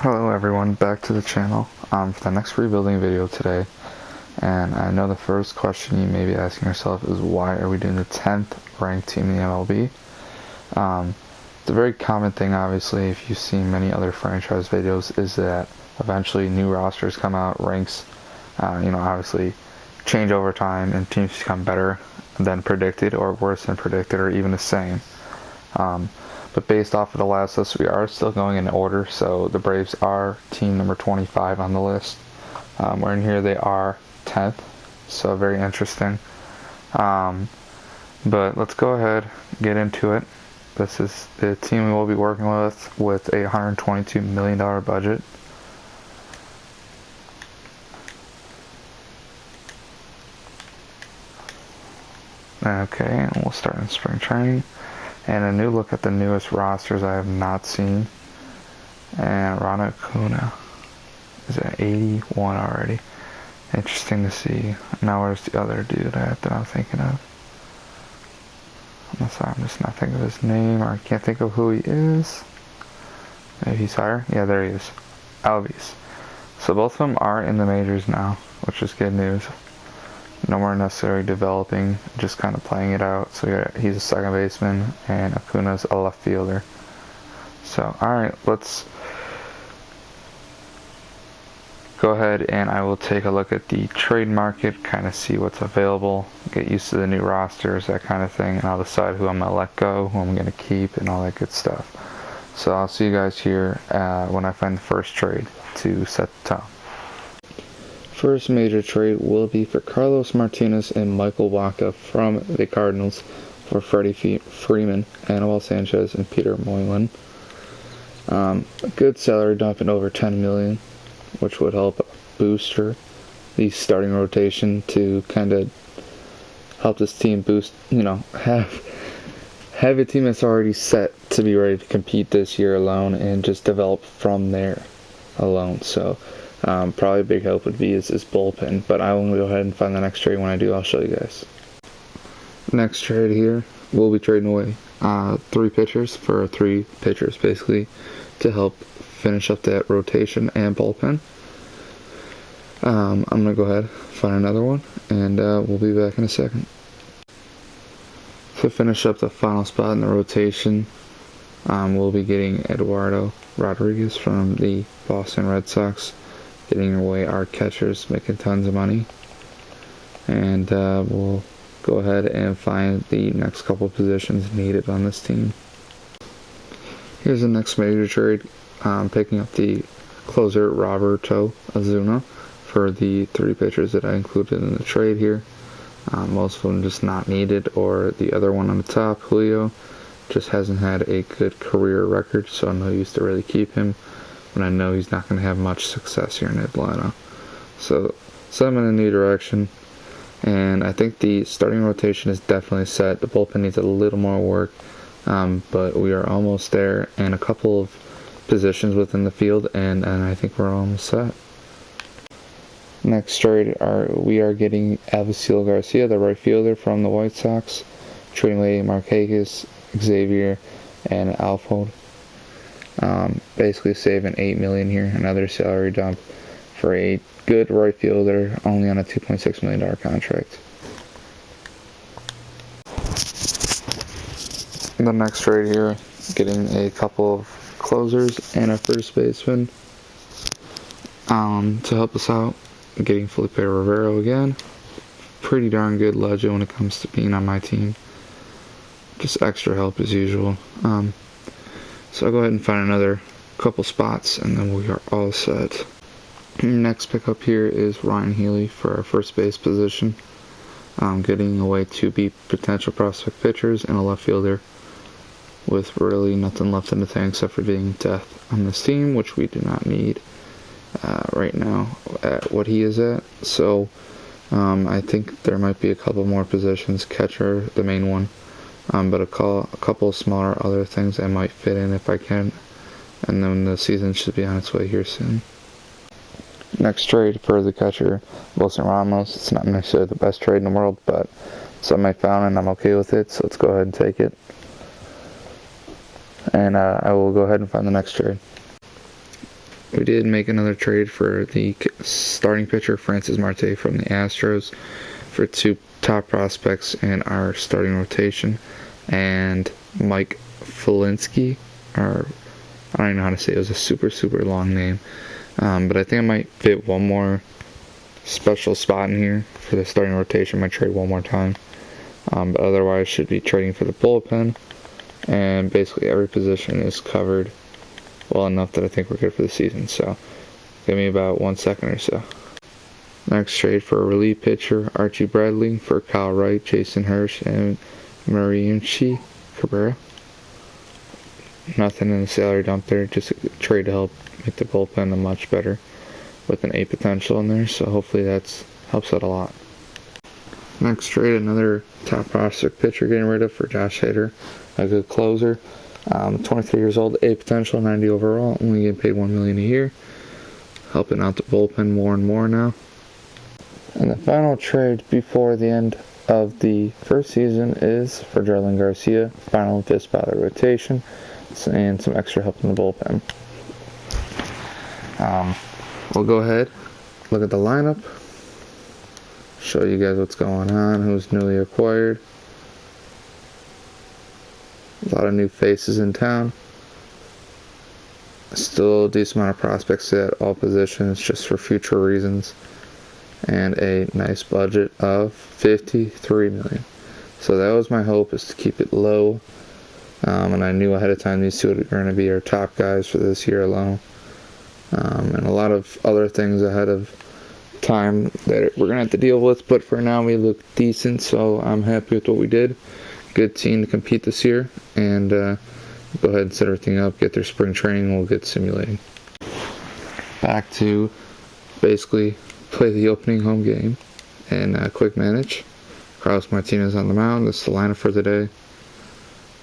Hello everyone, back to the channel for the next rebuilding video today. And I know the first question you may be asking yourself is, why are we doing the 10th ranked team in the MLB? It's a very common thing, obviously, if you've seen many other franchise videos, is that eventually new rosters come out, ranks, obviously change over time, and teams become better than predicted, or worse than predicted, or even the same. But based off of the last list, we are still going in order. So the Braves are team number 25 on the list. Where in here they are 10th. So very interesting. But let's go ahead and get into it. This is the team we will be working with a $122 million budget. Okay, and we'll start in spring training. And a new look at the newest rosters I have not seen. And Ronald Acuna is at 81 already. Interesting to see. Now where's the other dude that I'm thinking of? I'm sorry, I'm just not thinking of his name, or I can't think of who he is. Maybe he's higher? Yeah, there he is. Albies. So both of them are in the majors now, which is good news. No more necessarily developing, just kind of playing it out. So he's a second baseman, and Acuna's a left fielder. So, alright, let's go ahead and I will take a look at the trade market, kind of see what's available, get used to the new rosters, that kind of thing, and I'll decide who I'm going to let go, who I'm going to keep, and all that good stuff. So I'll see you guys here when I find the first trade to set the tone. First major trade will be for Carlos Martinez and Michael Wacha from the Cardinals for Freddie Freeman, Anibal Sanchez, and Peter Moylan. A good salary dump in over $10 million, which would help booster the starting rotation to kind of help this team boost, have a team that's already set to be ready to compete this year alone and just develop from there alone. So probably a big help would be is this bullpen, but I will go ahead and find the next trade. When I do, I'll show you guys. Next trade here, we'll be trading away 3 pitchers for 3 pitchers, basically, to help finish up that rotation and bullpen. I'm going to go ahead, find another one, and we'll be back in a second. To finish up the final spot in the rotation, we'll be getting Eduardo Rodriguez from the Boston Red Sox, getting away our catchers, making tons of money. And we'll go ahead and find the next couple of positions needed on this team. Here's the next major trade, picking up the closer Roberto Osuna for the 3 pitchers that I included in the trade here. Most of them just not needed, or the other one on the top, Julio, just hasn't had a good career record, so I'm no use to really keep him when I know he's not going to have much success here in Atlanta. So I'm in a new direction, and I think the starting rotation is definitely set. The bullpen needs a little more work, but we are almost there, and a couple of positions within the field, and I think we're almost set. Next trade, we are getting Avisail Garcia, the right fielder from the White Sox, trading away Marquez, Xavier, and Alford. Basically saving $8 million here, another salary dump for a good right fielder, only on a $2.6 million contract. The next trade here, getting a couple of closers and a first baseman to help us out. Getting Felipe Rivero again. Pretty darn good legend when it comes to being on my team. Just extra help as usual. So I'll go ahead and find another couple spots, and then we are all set. Next pickup here is Ryan Healy for our first base position. Getting away 2 potential prospect pitchers and a left fielder, with really nothing left in the tank except for being depth on this team, which we do not need right now at what he is at. So I think there might be a couple more positions, catcher, the main one, but a couple of smaller other things I might fit in if I can, and then the season should be on its way here soon. Next trade for the catcher, Wilson Ramos. It's not necessarily the best trade in the world, but something I found and I'm okay with it, so let's go ahead and take it. And I will go ahead and find the next trade. we did make another trade for the starting pitcher, Francis Marte from the Astros, for 2 top prospects in our starting rotation, and Mike Felinsky, or I don't even know how to say it. It was a super long name, but I think I might fit one more special spot in here for the starting rotation. Might trade one more time, but otherwise should be trading for the bullpen, and basically every position is covered well enough that I think we're good for the season. So give me about 1 second or so. Next trade for a relief pitcher, Archie Bradley, for Kyle Wright, Jason Hirsch, and Mariucci Cabrera. Nothing in the salary dump there, just a trade to help make the bullpen a much better with an A potential in there, so hopefully that helps out a lot. Next trade, another top prospect pitcher getting rid of for Josh Hader, a good closer. 23 years old, A potential, 90 overall, only getting paid $1 million a year, helping out the bullpen more and more now. And the final trade before the end of the first season is for Jarlin Garcia, final and 5th spot of rotation, and some extra help in the bullpen. We'll go ahead, look at the lineup, show you guys what's going on, who's newly acquired. A lot of new faces in town. Still a decent amount of prospects at all positions, just for future reasons. And a nice budget of $53 million. So that was my hope, is to keep it low. And I knew ahead of time these 2 were going to be our top guys for this year alone. And a lot of other things ahead of time that we're going to have to deal with. But for now, we look decent, so I'm happy with what we did. Good team to compete this year, and go ahead and set everything up, get their spring training, and we'll get simulating. Back to basically play the opening home game and quick manage. Carlos Martinez on the mound. This is the lineup for the day.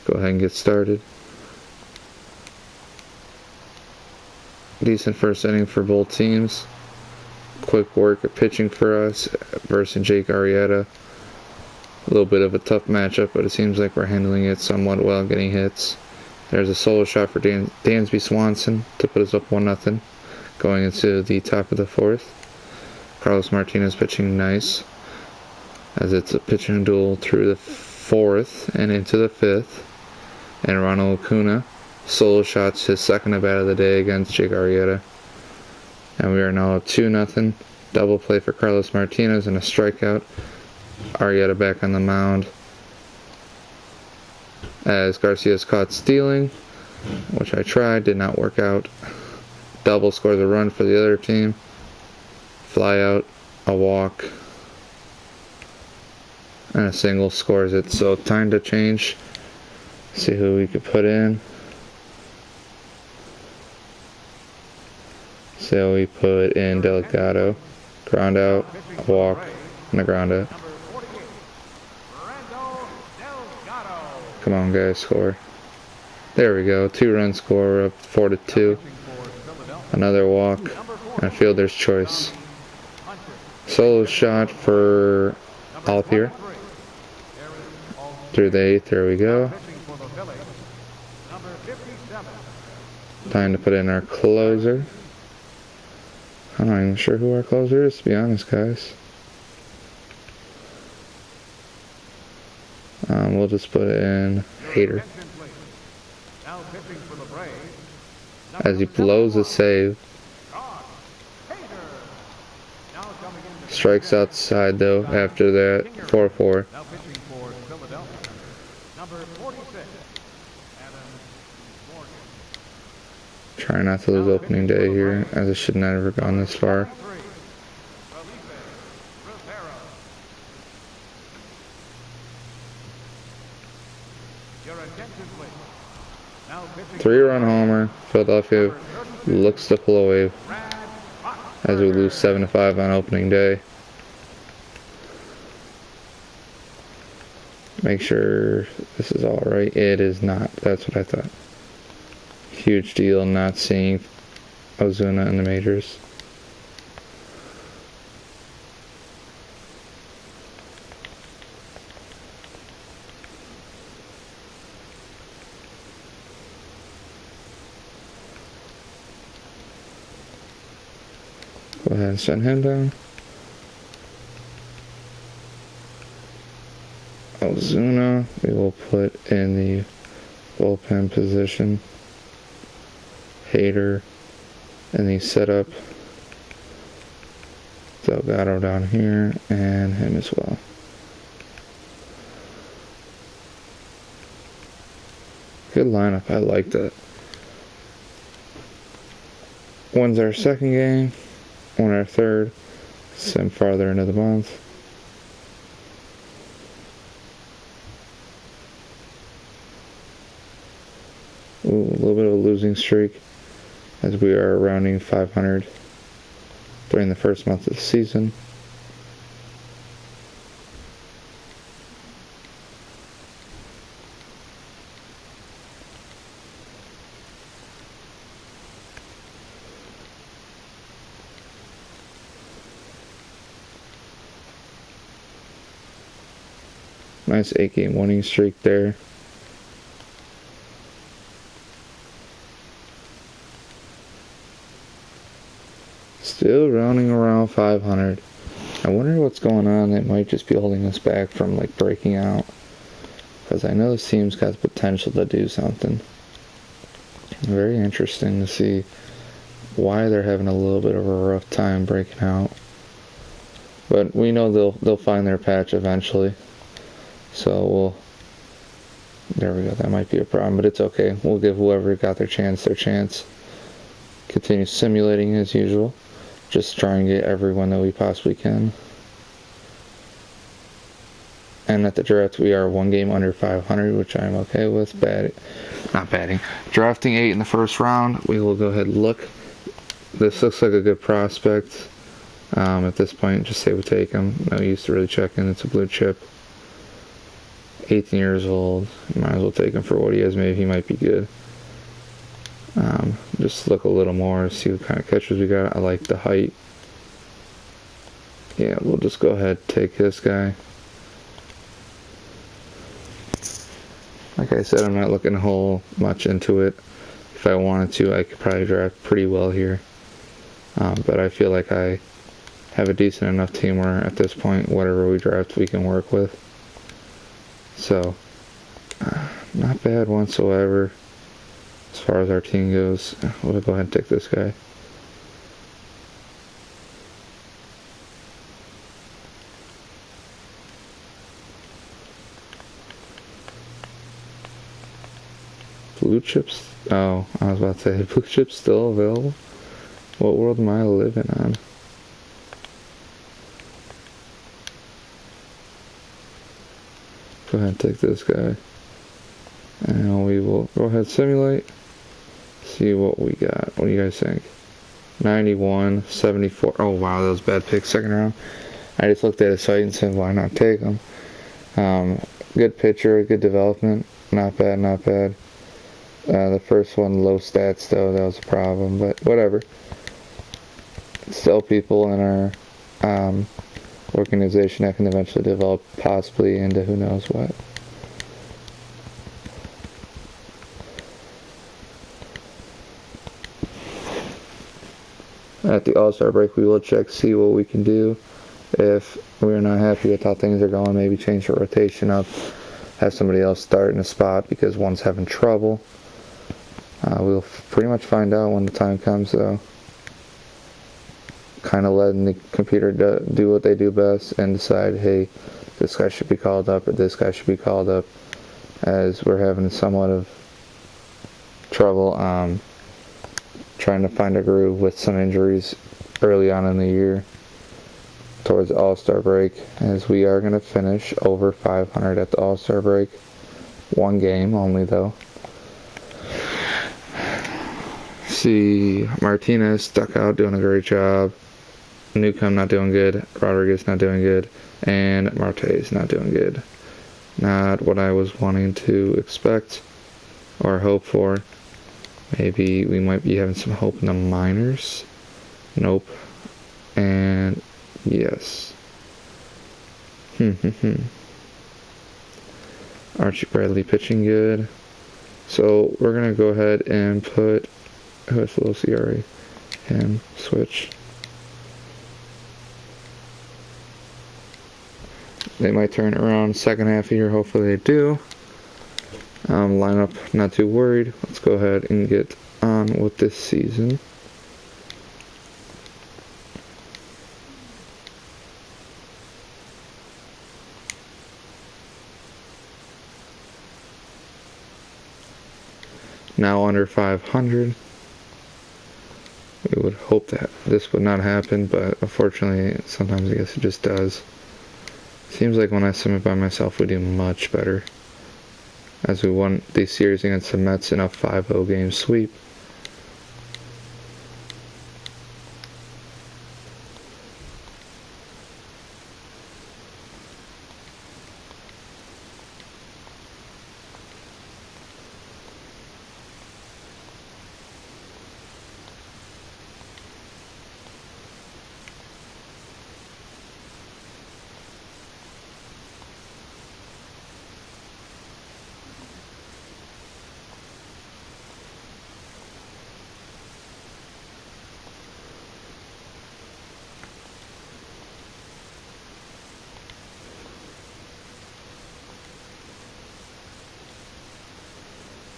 Go ahead and get started. Decent first inning for both teams. Quick work of pitching for us versus Jake Arrieta. A little bit of a tough matchup, but it seems like we're handling it somewhat well, getting hits. There's a solo shot for Dansby Swanson to put us up 1-0 going into the top of the 4th. Carlos Martinez pitching nice, as it's a pitching duel through the 4th and into the 5th. And Ronald Acuna solo shots his second at bat of the day against Jake Arrieta. And we are now up 2-0. Double play for Carlos Martinez and a strikeout. Arrieta back on the mound, as Garcia's caught stealing, which I tried, did not work out. Double scores a run for the other team. Fly out, a walk, and a single scores it. So time to change. See who we could put in. So we put in Delgado. Ground out, a walk, and a ground out. Come on, guys, score. There we go. 2-run score. We're up 4-2. Another walk and a fielder's choice. Solo shot for Alpier. Through the 8th. There we go. Time to put in our closer. I'm not even sure who our closer is, to be honest, guys. We'll just put in Hader. As he blows a save. Strikes outside though after that. 4-4. Try not to lose opening day here, as it should not have gone this far. Three-run homer. Philadelphia looks to pull away as we lose 7-5 on opening day. Make sure this is all right. It is not. That's what I thought. Huge deal not seeing Ozuna in the majors. Go ahead and send him down. Ozuna, we will put in the bullpen position. Hater in the setup. Delgado down here, and him as well. Good lineup, I like that. One's our second game, one our third. Send farther into the month. Ooh, a little bit of a losing streak as we are rounding 500 during the first month of the season. Nice 8-game winning streak there. Still rounding around 500. I wonder what's going on. It might just be holding us back from like breaking out. Because I know this team's got the potential to do something. Very interesting to see why they're having a little bit of a rough time breaking out. But we know they'll find their patch eventually. So there we go. That might be a problem, but it's okay. We'll give whoever got their chance. Continue simulating as usual. Just try and get everyone that we possibly can. And at the draft, we are 1 game under 500, which I'm okay with. Not batting. Drafting 8 in the first round. We will go ahead and look. This looks like a good prospect. At this point, just say we take him. No use to really check in. It's a blue chip. 18 years old. Might as well take him for what he is. Maybe he might be good. Just look a little more, see what kind of catchers we got. I like the height. Yeah, we'll just go ahead and take this guy. Like I said, I'm not looking a whole much into it. If I wanted to, I could probably draft pretty well here. But I feel like I have a decent enough team where at this point, whatever we draft, we can work with. So, not bad whatsoever as far as our team goes. We'll go ahead and take this guy. Blue chips? Oh, I was about to say, blue chips still available? What world am I living on? Go ahead and take this guy. And we will go ahead and simulate. See what we got. What do you guys think? 91, 74. Oh wow, that was bad pick. Second round. I just looked at his site and said, why not take him? Good pitcher, good development. Not bad, not bad. The first one, low stats though, that was a problem, but whatever. Still people in our organization that can eventually develop possibly into who knows what. At the All-Star break, we will check, see what we can do. If we're not happy with how things are going, maybe change the rotation up, have somebody else start in a spot because one's having trouble. We'll pretty much find out when the time comes, though. Kind of letting the computer do what they do best and decide, hey, this guy should be called up or this guy should be called up, as we're having somewhat of trouble trying to find a groove with some injuries early on in the year towards the All-Star break, as we are going to finish over 500 at the All-Star break. 1 game only, though. See, Martinez stuck out, doing a great job. Newcomb not doing good. Rodriguez not doing good. And Marte's not doing good. Not what I was wanting to expect or hope for. Maybe we might be having some hope in the minors. Nope. And yes. Archie Bradley pitching good. So we're going to go ahead and put, who has low CRA? Him. Switch. They might turn it around second half here. Hopefully they do. Lineup, not too worried. Let's go ahead and get on with this season. Now under 500. We would hope that this would not happen, but unfortunately, sometimes I guess it just does. Seems like when I submit by myself, we do much better. As we won the series against the Mets in a 5-0 game sweep.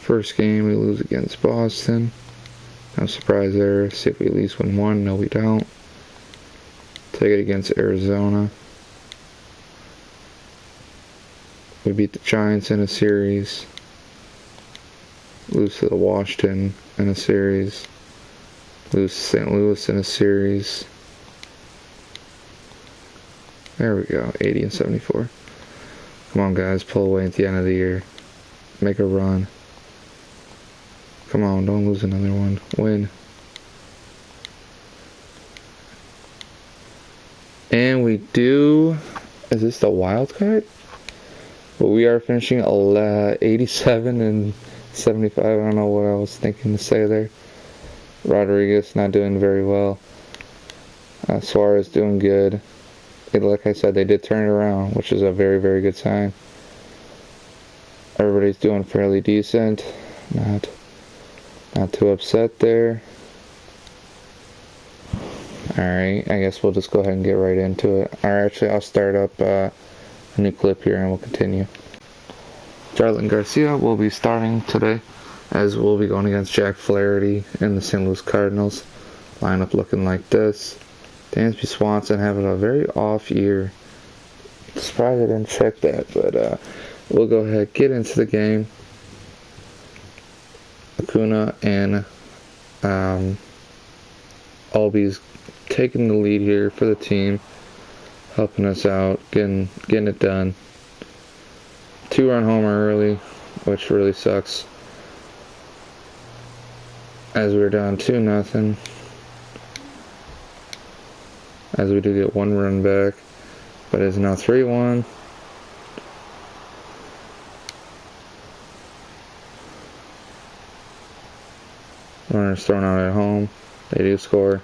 First game we lose against Boston. No surprise there. See if we at least win one. No, we don't. Take it against Arizona. We beat the Giants in a series. Lose to the Washington in a series. Lose to St. Louis in a series. There we go. 80 and 74. Come on, guys. Pull away at the end of the year. Make a run. Come on, don't lose another one. Win. And we do... Is this the wild card? But we are finishing 87 and 75. I don't know what I was thinking to say there. Rodriguez not doing very well. Suarez doing good. Like I said, they did turn it around, which is a very, very good sign. Everybody's doing fairly decent. Not too upset there. Alright, I guess we'll just go ahead and get right into it. Or actually, I'll start up a new clip here and we'll continue. Jarlin Garcia will be starting today, as we'll be going against Jack Flaherty and the St. Louis Cardinals. Lineup looking like this. Dansby Swanson having a very off year. Surprised I didn't check that, but we'll go ahead, get into the game. Acuna and Albies taking the lead here for the team, helping us out, getting it done. 2-run homer early, which really sucks, as we're down 2-0. As we do get 1 run back, but it's now 3-1. Runners thrown out at home. They do score.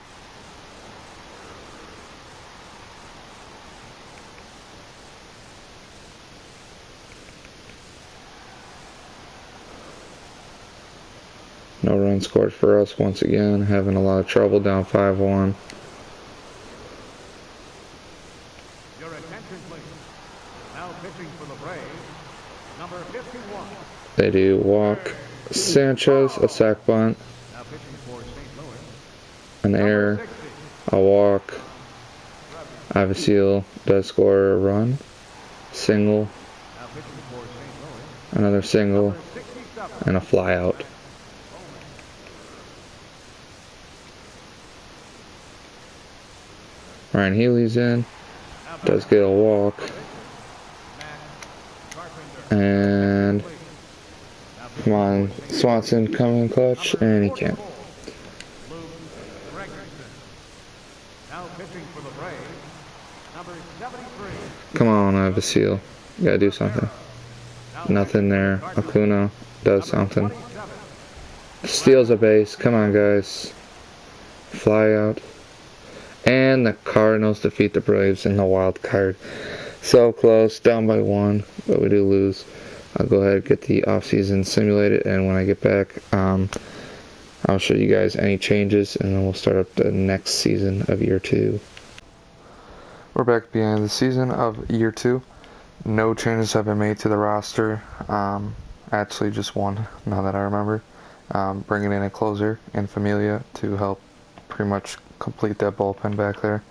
No run scored for us once again. Having a lot of trouble, down 5-1. Your attention, please. Now pitching for the Braves, number 51. They do walk Sanchez, a sac bunt. An error, a walk. Avicil does score a run. Single. Another single. And a fly out. Ryan Healy's in. Does get a walk. And come on, Swanson coming clutch, and he can't. Come on, Avicil. You gotta do something. Nothing there. Acuna does something. Steals a base. Come on, guys. Fly out. And the Cardinals defeat the Braves in the wild card. So close. Down by 1. But we do lose. I'll go ahead and get the offseason simulated. And when I get back, I'll show you guys any changes. And then we'll start up the next season of year 2. We're back behind the season of year 2. No changes have been made to the roster. Actually, just one, now that I remember. Bringing in a closer in Familia to help pretty much complete that bullpen back there.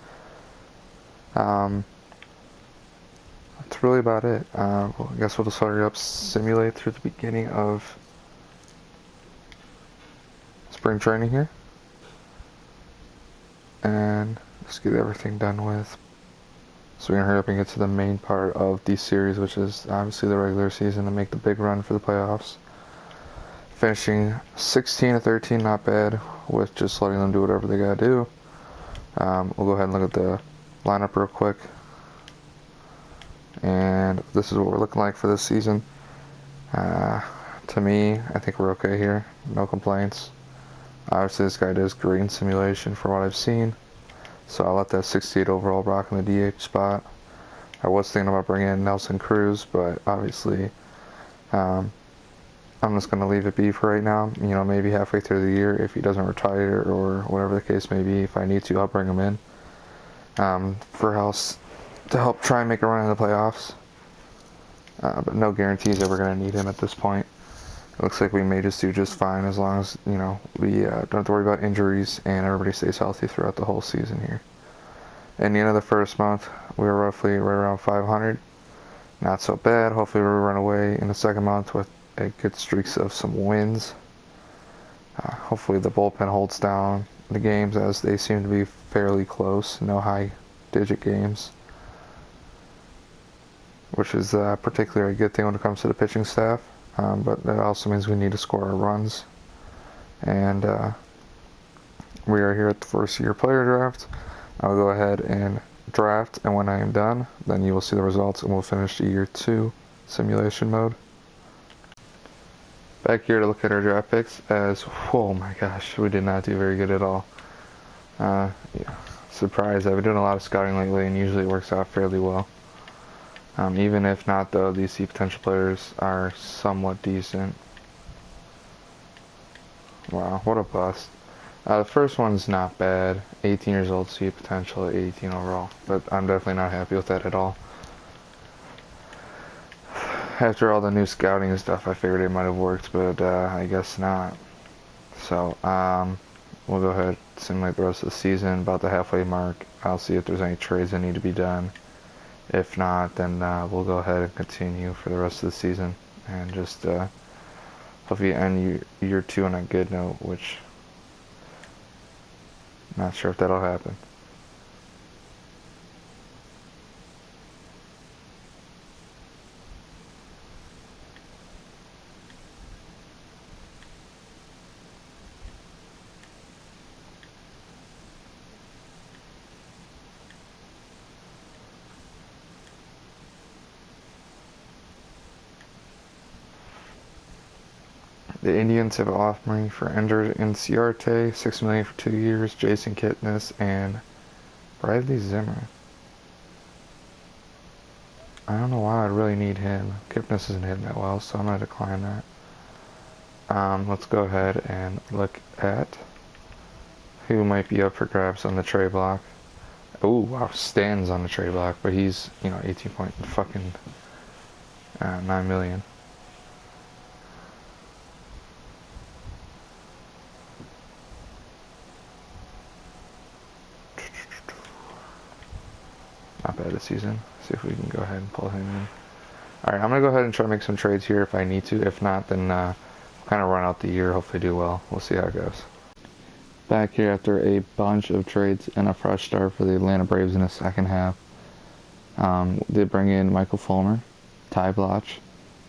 That's really about it. Well, I guess we'll just hurry up, simulate through the beginning of spring training here. And just get everything done with. So we're going to hurry up and get to the main part of the series, which is obviously the regular season, to make the big run for the playoffs. Finishing 16-13, not bad, with just letting them do whatever they got to do. We'll go ahead and look at the lineup real quick. And this is what we're looking like for this season. To me, I think we're okay here. No complaints. Obviously, this guy does great in simulation for what I've seen. So I'll let that 68 overall rock in the DH spot. I was thinking about bringing in Nelson Cruz, but obviously I'm just going to leave it be for right now. You know, maybe halfway through the year, if he doesn't retire or whatever the case may be, if I need to, I'll bring him in to help try and make a run in the playoffs. But no guarantees that we're going to need him at this point. It looks like we may just do just fine as long as, you know, we don't have to worry about injuries and everybody stays healthy throughout the whole season here. In the end of the first month, we were roughly right around 500. Not so bad. Hopefully we'll run away in the second month with a good streaks of some wins. Hopefully the bullpen holds down the games, as they seem to be fairly close. No high-digit games, which is particularly a good thing when it comes to the pitching staff. But that also means we need to score our runs. And we are here at the first year player draft. I'll go ahead and draft, and when I am done, then you will see the results, and we'll finish the year 2 simulation mode. Back here to look at our draft picks, as, oh my gosh, we did not do very good at all. Yeah, surprise. I've been doing a lot of scouting lately, and usually it works out fairly well. Even if not, though, these potential players are somewhat decent. Wow, what a bust. The first one's not bad. 18 years old, see potential at 18 overall. But I'm definitely not happy with that at all. After all the new scouting and stuff, I figured it might have worked, but I guess not. So, we'll go ahead and simulate the rest of the season. About the halfway mark, I'll see if there's any trades that need to be done. If not, then we'll go ahead and continue for the rest of the season. And just hopefully end year 2 on a good note, which I'm not sure if that'll happen. The Indians have offered me for Ender Inciarte, $6 million for 2 years, Jason Kipnis, and Bradley Zimmer. I don't know why I really need him. Kipnis isn't hitting that well, so I'm going to decline that. Let's go ahead and look at who might be up for grabs on the trade block. Oh wow, Stan's on the trade block, but he's, you know, 18.9 million. Not bad this season. See if we can go ahead and pull him in. Alright, I'm going to go ahead and try to make some trades here if I need to. If not, then kind of run out the year, hopefully do well. We'll see how it goes. Back here after a bunch of trades and a fresh start for the Atlanta Braves in the second half. Did bring in Michael Fulmer, Ty Bloch,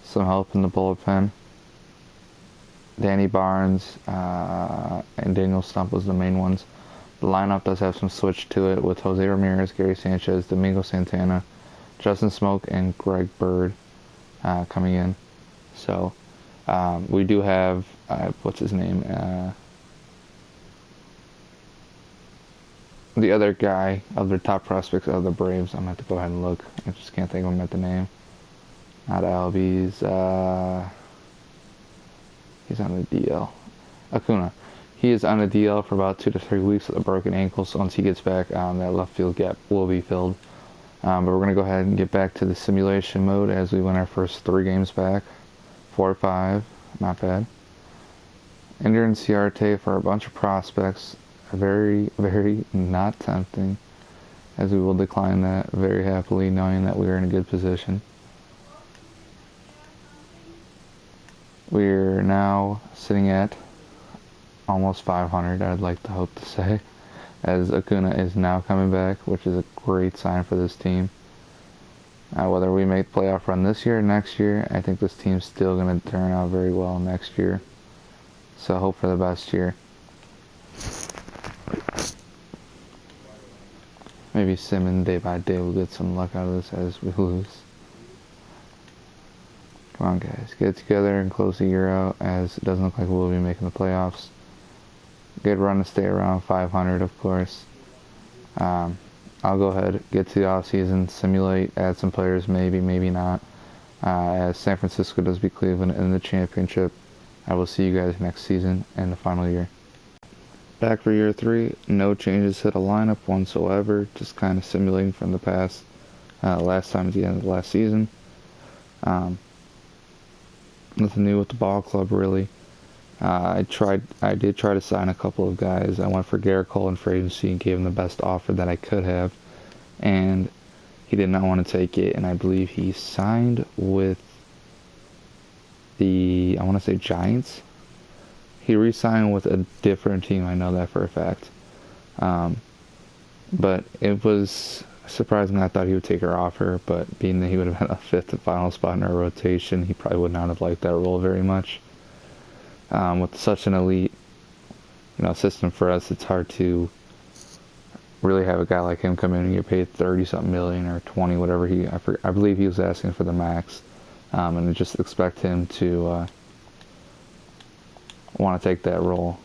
some help in the bullpen. Danny Barnes and Daniel Stump was the main ones. The lineup does have some switch to it with Jose Ramirez, Gary Sanchez, Domingo Santana, Justin Smoke, and Greg Bird coming in. So we do have, what's his name? The other guy of the top prospects of the Braves. I'm going to have to go ahead and look. I just can't think of him at the name. Not Albies. He's on the DL. Acuna. He is on a DL for about 2 to 3 weeks with a broken ankle, so once he gets back, that left field gap will be filled. But we're going to go ahead and get back to the simulation mode as we win our first 3 games back. 4-5, not bad. Ender and Ciarte for a bunch of prospects. Very, very not tempting, as we will decline that very happily, knowing that we are in a good position. We're now sitting at almost 500, I'd like to hope to say, as Acuna is now coming back, which is a great sign for this team. Whether we make the playoff run this year or next year, I think this team's still going to turn out very well next year. So hope for the best here. Maybe Simmons day by day will get some luck out of this as we lose. Come on, guys. Get together and close the year out, as it doesn't look like we'll be making the playoffs. Good run to stay around 500, of course. I'll go ahead, get to the offseason, simulate, add some players, maybe, maybe not. As San Francisco does beat Cleveland in the championship. I will see you guys next season and the final year. Back for year 3, no changes to the lineup whatsoever, just kind of simulating from the past, last time at the end of the last season. Nothing new with the ball club, really. I did try to sign a couple of guys. I went for Garrett Cole in free agency and gave him the best offer that I could have, and he did not want to take it, and I believe he signed with the, I want to say, Giants. He re-signed with a different team, I know that for a fact. But it was surprising. I thought he would take our offer, but being that he would have had a 5th and final spot in our rotation, he probably would not have liked that role very much. With such an elite, system for us, it's hard to really have a guy like him come in and get paid 30-something million or 20, whatever I believe he was asking for the max, and just expect him to want to take that role.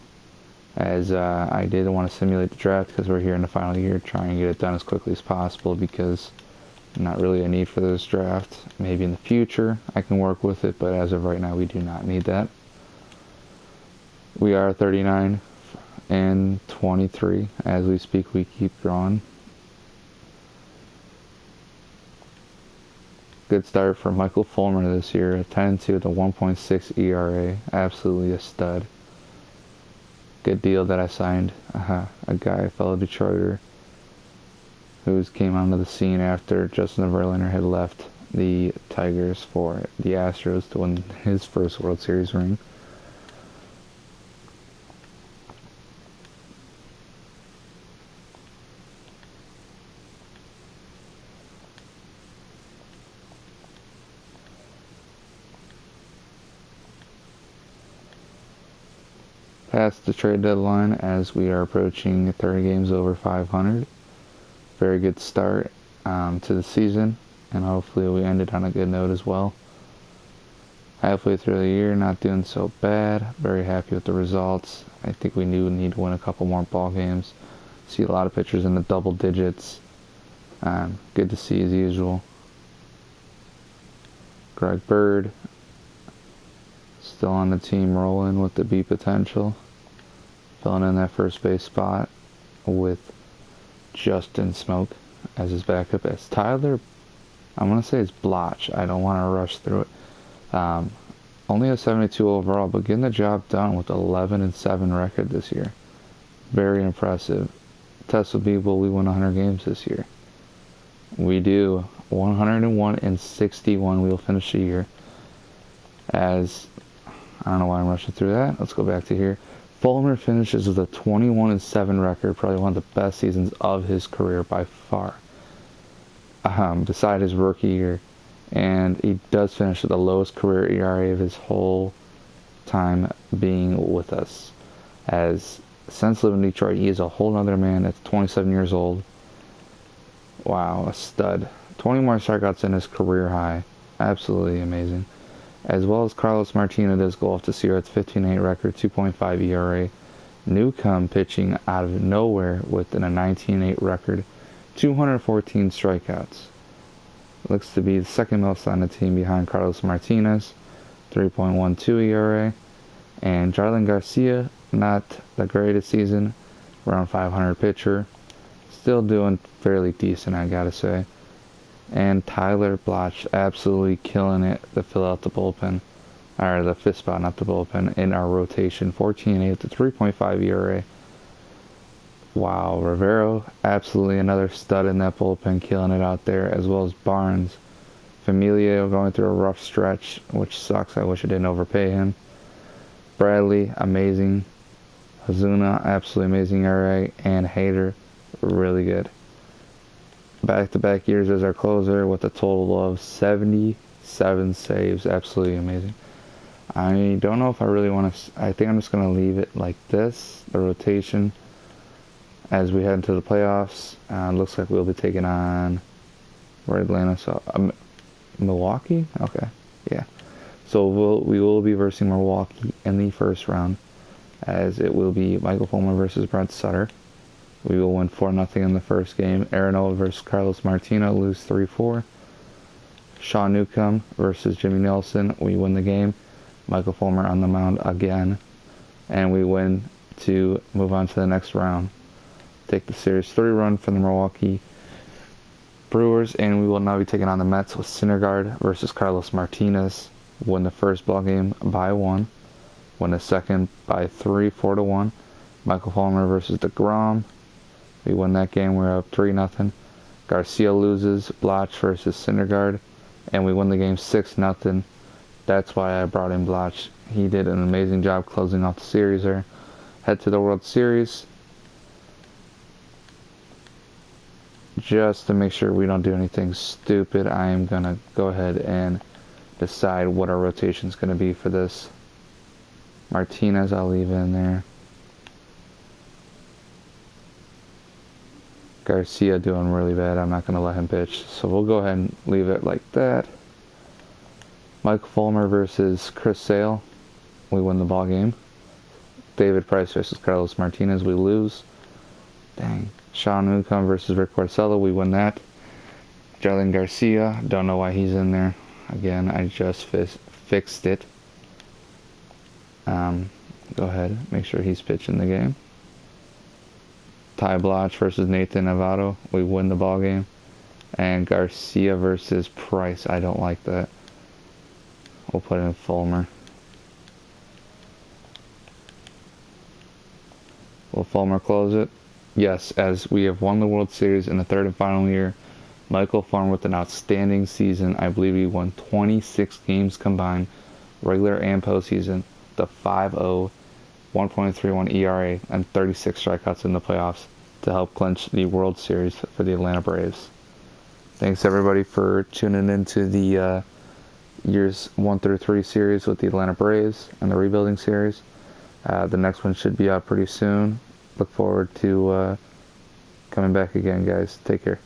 As I did want to simulate the draft because we're here in the final year, trying to get it done as quickly as possible, because not really a need for this draft. Maybe in the future I can work with it, but as of right now we do not need that. We are 39 and 23 as we speak. We keep growing. Good start for Michael Fulmer this year, a 10-2 with a 1.6 ERA. Absolutely a stud. Good deal that I signed. A guy, a fellow Detroiter, who came onto the scene after Justin Verlander had left the Tigers for the Astros to win his first World Series ring. Past the trade deadline, as we are approaching 30 games over 500. Very good start to the season, and hopefully we end it on a good note as well. Halfway through the year, not doing so bad. Very happy with the results. I think we need to win a couple more ball games. See a lot of pitchers in the double digits. Good to see as usual. Greg Bird still on the team, rolling with the B potential. Filling in that first base spot with Justin Smoke as his backup. As Tyler, I'm going to say it's Blotch. I don't want to rush through it. Only a 72 overall, but getting the job done with 11-7 record this year. Very impressive. Test will be, will we win 100 games this year? We do. 101-61 we will finish the year. As, I don't know why I'm rushing through that. Let's go back to here. Fulmer finishes with a 21-7 record, probably one of the best seasons of his career by far, beside his rookie year. And he does finish with the lowest career ERA of his whole time being with us. As since living in Detroit, he is a whole other man at 27 years old. Wow, a stud. 20 more strikeouts in his career high. Absolutely amazing. As well as Carlos Martina does go off this year at 15-8 record, 2.5 ERA. Newcomb pitching out of nowhere with a 19-8 record, 214 strikeouts. Looks to be the second most on the team behind Carlos Martinez, 3.12 ERA. And Jarlin Garcia, not the greatest season, around 500 pitcher. Still doing fairly decent, I gotta say. And Tyler Blotch absolutely killing it to fill out the bullpen, or the fifth spot, not the bullpen, in our rotation. 14-8 with a 3.5 ERA. Wow, Rivero, absolutely another stud in that bullpen, killing it out there, as well as Barnes. Familia going through a rough stretch, which sucks. I wish I didn't overpay him. Bradley, amazing. Hazuna, absolutely amazing ERA. And Hader, really good. Back-to-back years as our closer with a total of 77 saves. Absolutely amazing. I don't know if I really want to... I think I'm just going to leave it like this, the rotation, as we head into the playoffs. Looks like we'll be taking on... Where Atlanta? So, Milwaukee? Okay, yeah. So we will be versing Milwaukee in the first round, as it will be Michael Fulmer versus Brent Sutter. We will win 4-0 in the first game. Arenado versus Carlos Martino, lose 3-4. Sean Newcomb versus Jimmy Nelson, we win the game. Michael Fulmer on the mound again, and we win to move on to the next round. Take the series 3-run from the Milwaukee Brewers, and we will now be taking on the Mets with Syndergaard versus Carlos Martinez. Win the first ball game by 1. Win the second by 3, 4-1. Michael Fulmer versus DeGrom. We win that game. We're up 3-0. Garcia loses. Blotch versus Syndergaard, and we win the game 6-0. That's why I brought in Blotch. He did an amazing job closing off the series there. Head to the World Series. Just to make sure we don't do anything stupid, I am going to go ahead and decide what our rotation is going to be for this. Martinez, I'll leave in there. Garcia doing really bad. I'm not going to let him pitch. So we'll go ahead and leave it like that. Mike Fulmer versus Chris Sale. We win the ball game. David Price versus Carlos Martinez. We lose. Dang. Sean Newcomb versus Rick Porcello. We win that. Jarlin Garcia. Don't know why he's in there. Again, I just fixed it. Go ahead. Make sure he's pitching the game. Ty Blotch versus Nathan Novato. We win the ball game. And Garcia versus Price. I don't like that. We'll put in Fulmer. Will Fulmer close it? Yes, as we have won the World Series in the third and final year. Michael Fulmer with an outstanding season. I believe he won 26 games combined, regular and postseason. The 5.0, 1.31 ERA, and 36 strikeouts in the playoffs to help clinch the World Series for the Atlanta Braves. Thanks everybody for tuning into the years 1 through 3 series with the Atlanta Braves and the rebuilding series. The next one should be out pretty soon. Look forward to coming back again, guys. Take care.